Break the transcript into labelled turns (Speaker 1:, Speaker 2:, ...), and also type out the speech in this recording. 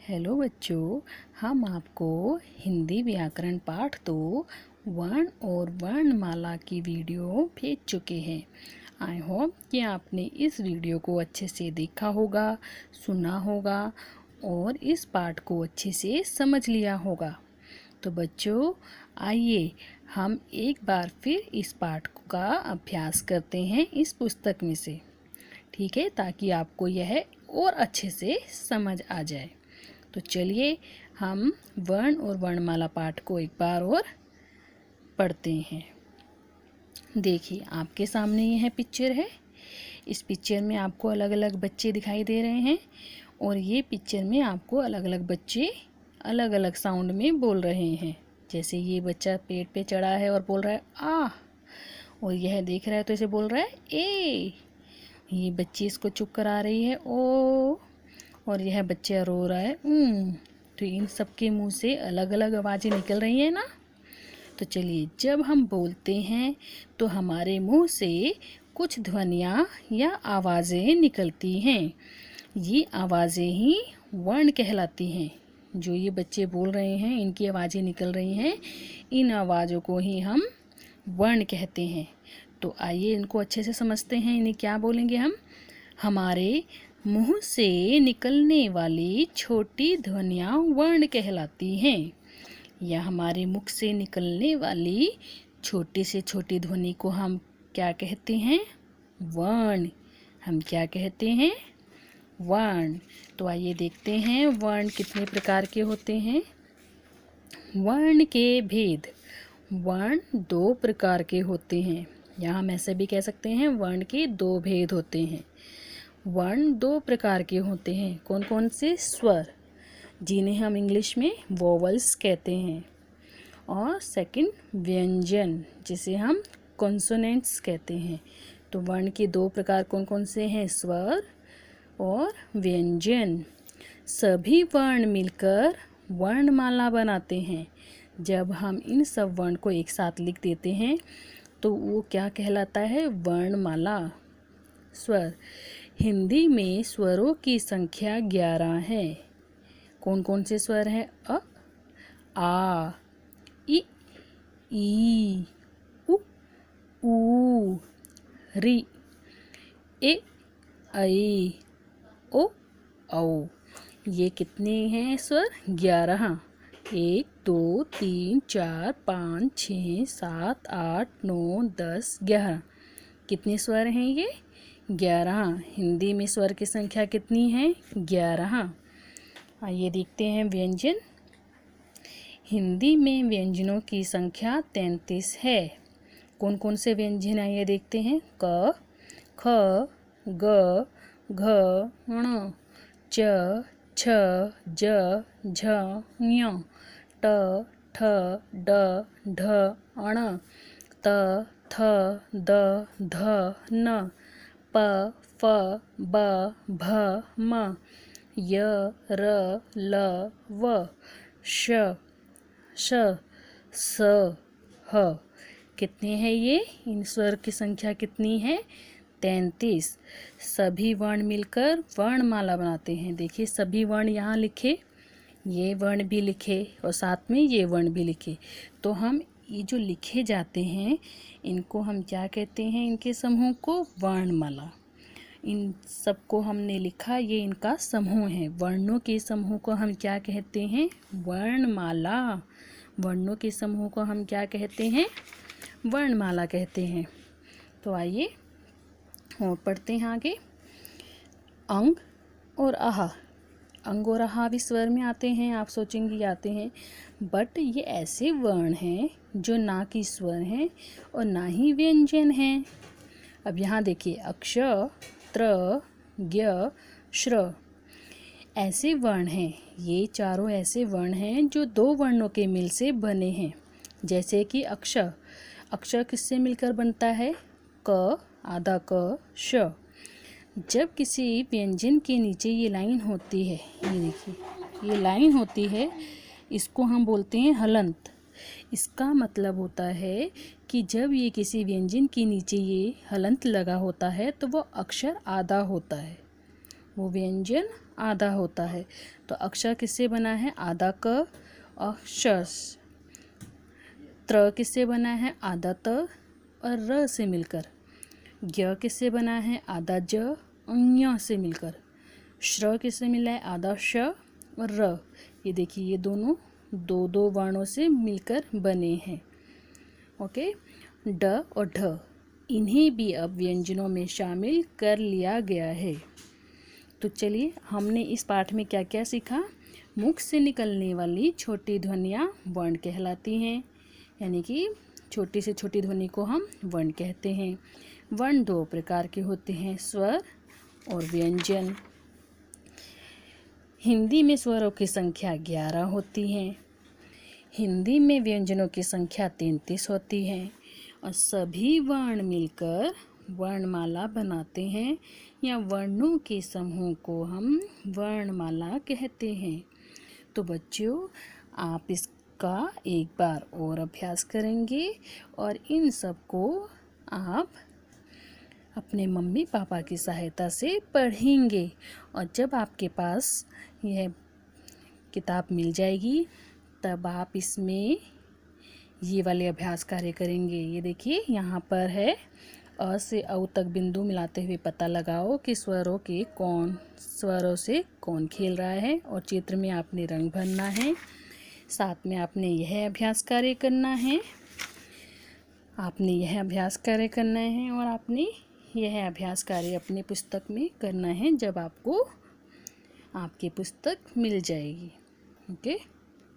Speaker 1: Hello बच्चों, हम आपको हिंदी व्याकरण पाठ 2 वर्ण और वर्णमाला की वीडियो भेज चुके हैं। आई होप कि आपने इस वीडियो को अच्छे से देखा होगा, सुना होगा और इस पाठ को अच्छे से समझ लिया होगा। तो बच्चों, आइए हम एक बार फिर इस पाठ का अभ्यास करते हैं इस पुस्तक में से, ठीक है, ताकि आपको यह और अच्छे से समझ आ जाए। तो चलिए हम वर्ण और वर्णमाला पाठ को एक बार और पढ़ते हैं। देखिए, आपके सामने यह पिक्चर है। इस पिक्चर में आपको अलग अलग बच्चे दिखाई दे रहे हैं और ये पिक्चर में आपको अलग अलग बच्चे अलग अलग साउंड में बोल रहे हैं। जैसे ये बच्चा पेड़ पे चढ़ा है और बोल रहा है आ, और यह देख रहा है तो इसे बोल रहा है ए। ये बच्ची इसको चुप करा रही है ओ, और यह बच्चा रो रहा है तो इन सबके मुंह से अलग अलग आवाज़ें निकल रही हैं ना। तो चलिए, जब हम बोलते हैं तो हमारे मुंह से कुछ ध्वनियाँ या आवाज़ें निकलती हैं। ये आवाज़ें ही वर्ण कहलाती हैं। जो ये बच्चे बोल रहे हैं, इनकी आवाज़ें निकल रही हैं, इन आवाज़ों को ही हम वर्ण कहते हैं। तो आइए इनको अच्छे से समझते हैं। इन्हें क्या बोलेंगे हम? हमारे मुंह से निकलने वाली छोटी ध्वनियाँ वर्ण कहलाती हैं, या हमारे मुख से निकलने वाली छोटी से छोटी ध्वनि को हम क्या कहते हैं? वर्ण। हम क्या कहते हैं? वर्ण। तो आइए देखते हैं वर्ण कितने प्रकार के होते हैं। वर्ण के भेद। वर्ण 2 प्रकार के होते हैं, या हम ऐसे भी कह सकते हैं वर्ण के 2 भेद होते हैं। वर्ण 2 प्रकार के होते हैं। कौन कौन से? स्वर, जिन्हें हम इंग्लिश में वोवल्स कहते हैं, और सेकंड व्यंजन, जिसे हम कॉन्सोनेंट्स कहते हैं। तो वर्ण के 2 प्रकार कौन कौन से हैं? स्वर और व्यंजन। सभी वर्ण मिलकर वर्णमाला बनाते हैं। जब हम इन सब वर्ण को एक साथ लिख देते हैं तो वो क्या कहलाता है? वर्णमाला। स्वर। हिंदी में स्वरों की संख्या 11 है। कौन कौन से स्वर हैं? अ, आ, इ, ई, उ, ऊ, रि, ए, ऐ, ओ, औ। ये कितने हैं स्वर? 11। 1 2 3 4 5 6 7 8 9 10 11। कितने स्वर हैं ये? 11। हिंदी में स्वर की संख्या कितनी है? 11। आइए देखते हैं व्यंजन। हिंदी में व्यंजनों की संख्या 33 है। कौन कौन से व्यंजन हैं ये देखते हैं। क, ख, ग, घ, ण, च, छ, ज, झ, ञ, ट, ठ, ड, ढ, अण, त, थ, द, ध, न, प, फ, ब, भ, म, य, र, ल, व, श, श, स, ह। कितने हैं ये? इन स्वर की संख्या कितनी है? 33। सभी वर्ण मिलकर वर्णमाला बनाते हैं। देखिए, सभी वर्ण यहाँ लिखे, ये वर्ण भी लिखे और साथ में ये वर्ण भी लिखे। तो हम ये जो लिखे जाते हैं इनको हम क्या कहते हैं? इनके समूह को वर्णमाला। इन सबको हमने लिखा, ये इनका समूह है। वर्णों के समूह को हम क्या कहते हैं? वर्णमाला। वर्णों के समूह को हम क्या कहते हैं? वर्णमाला कहते हैं। तो आइए और पढ़ते हैं आगे। अंग और आहा। अंग और आहा भी स्वर में आते हैं। आप सोचेंगे आते हैं, बट ये ऐसे वर्ण हैं जो ना कि स्वर हैं और ना ही व्यंजन हैं। अब यहाँ देखिए, अक्ष, त्र, ज्ञ, श्र ऐसे वर्ण हैं। ये चारों ऐसे वर्ण हैं जो 2 वर्णों के मिल से बने हैं। जैसे कि अक्ष। अक्ष किससे मिलकर बनता है? क, आधा क, श। जब किसी व्यंजन के नीचे ये लाइन होती है, ये देखिए ये लाइन होती है, इसको हम बोलते हैं हलंत। इसका मतलब होता है कि जब ये किसी व्यंजन के नीचे ये हलंत लगा होता है तो वो अक्षर आधा होता है। वो व्यंजन आधा होता है। तो अक्षर किससे बना है? आधा क और श। त्र किससे बना है? आधा त और र से मिलकर। ज्ञ किससे बना है? आधा ज और ञ से मिलकर। श्र किससे मिला है? आधा श और र। ये देखिए, ये दोनों दो दो वर्णों से मिलकर बने हैं। ओके, ड और ढ, इन्हें भी अब व्यंजनों में शामिल कर लिया गया है। तो चलिए, हमने इस पाठ में क्या क्या सीखा? मुख से निकलने वाली छोटी ध्वनियाँ वर्ण कहलाती हैं, यानी कि छोटी से छोटी ध्वनि को हम वर्ण कहते हैं। वर्ण दो प्रकार के होते हैं, स्वर और व्यंजन। हिंदी में स्वरों की संख्या 11 होती है। हिंदी में व्यंजनों की संख्या 33 होती है और सभी वर्ण मिलकर वर्णमाला बनाते हैं या वर्णों के समूह को हम वर्णमाला कहते हैं। तो बच्चों, आप इसका एक बार और अभ्यास करेंगे और इन सब को आप अपने मम्मी पापा की सहायता से पढ़ेंगे। और जब आपके पास यह किताब मिल जाएगी तब आप इसमें ये वाले अभ्यास कार्य करेंगे। ये देखिए, यहाँ पर है, अ से औ तक बिंदु मिलाते हुए पता लगाओ कि स्वरों से कौन खेल रहा है। और चित्र में आपने रंग भरना है। साथ में आपने यह अभ्यास कार्य करना है और आपने यह अभ्यास कार्य अपनी पुस्तक में करना है जब आपको आपकी पुस्तक मिल जाएगी। ओके।